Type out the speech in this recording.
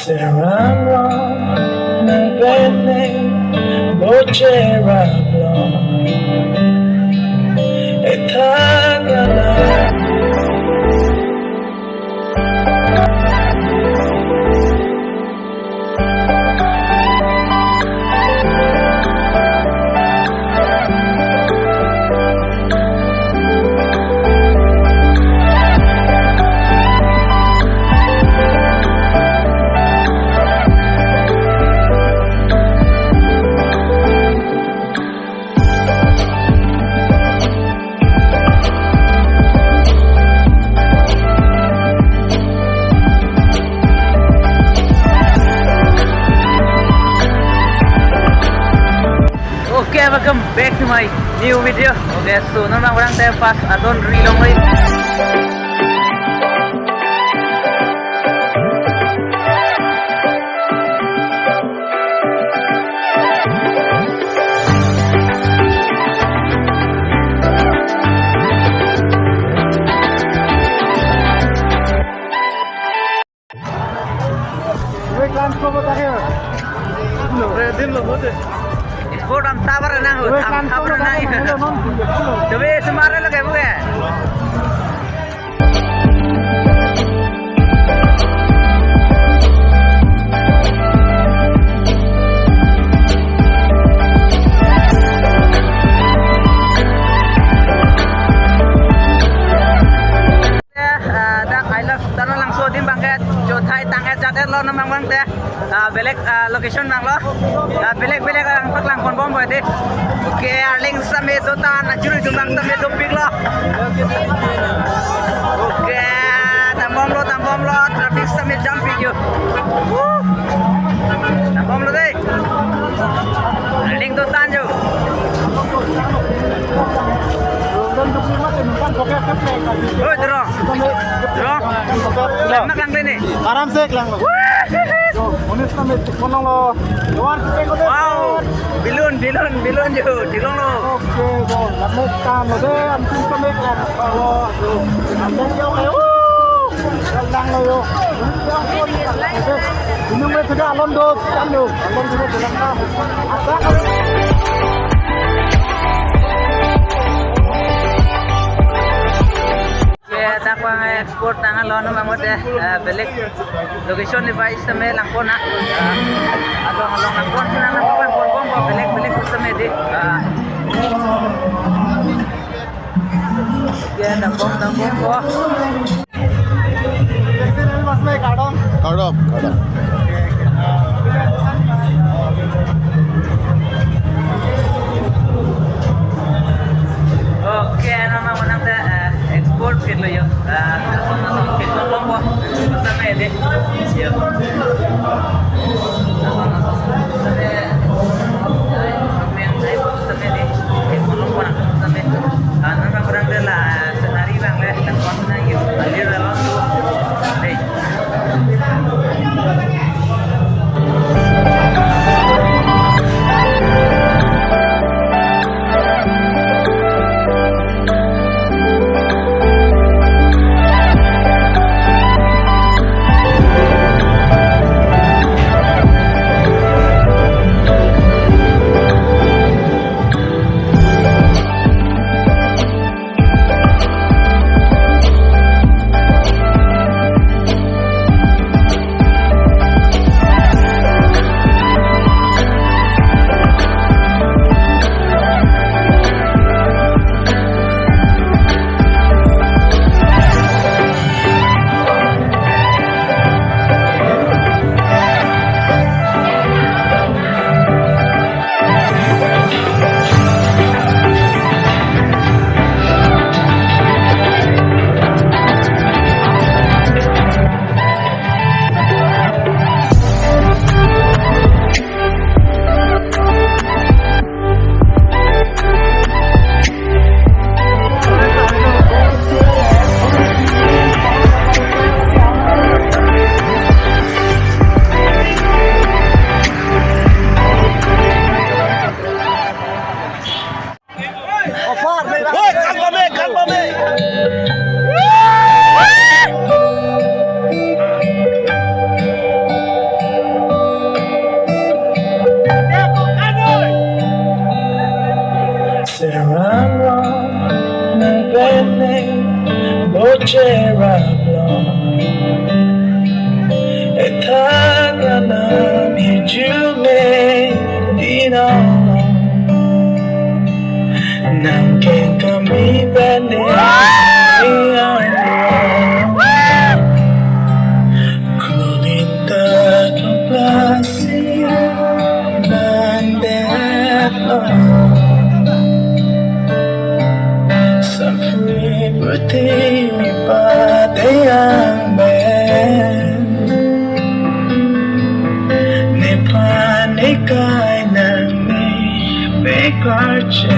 Serrano, bene, voce rablon, e tagala. Okay, welcome back to my new video. Okay, so normal orang saya pas adon rilong lagi. Kodam tabar na ho, tabar na hi. Tobe sumare lage buge. Taralangso din bangket jo thai tanget jatet lo namang bang te belek location bang lo belek ang paklang kon bom boy de oke arling same to tan juri tumbang same to pig lo oke tambom lo traffic same jumping yo tambom lo de arling to tan jo oi dorong lemak lang din eh आराम से lang lo jo unis na me konong lo luar ke ko de wow bilun jo dilong lo oke go lamet ka mo de am tin ko me lang lo am den yo ke lang lo yo ini me thega alon do kan do alon do lang ka asa Dakwang export tangan lono mamot belek location ni bais same langkon na along langkon sina na pon belek same di ya tambom ko mas me kadom oke nama manam ta export fit lo yo sama fit lo lombo same di yo boche rablon etagana mi jume dino nangken kami bane kulinta klasi bandetlo Samfri berti mi padayang ben Nipanikay na ni Bekarche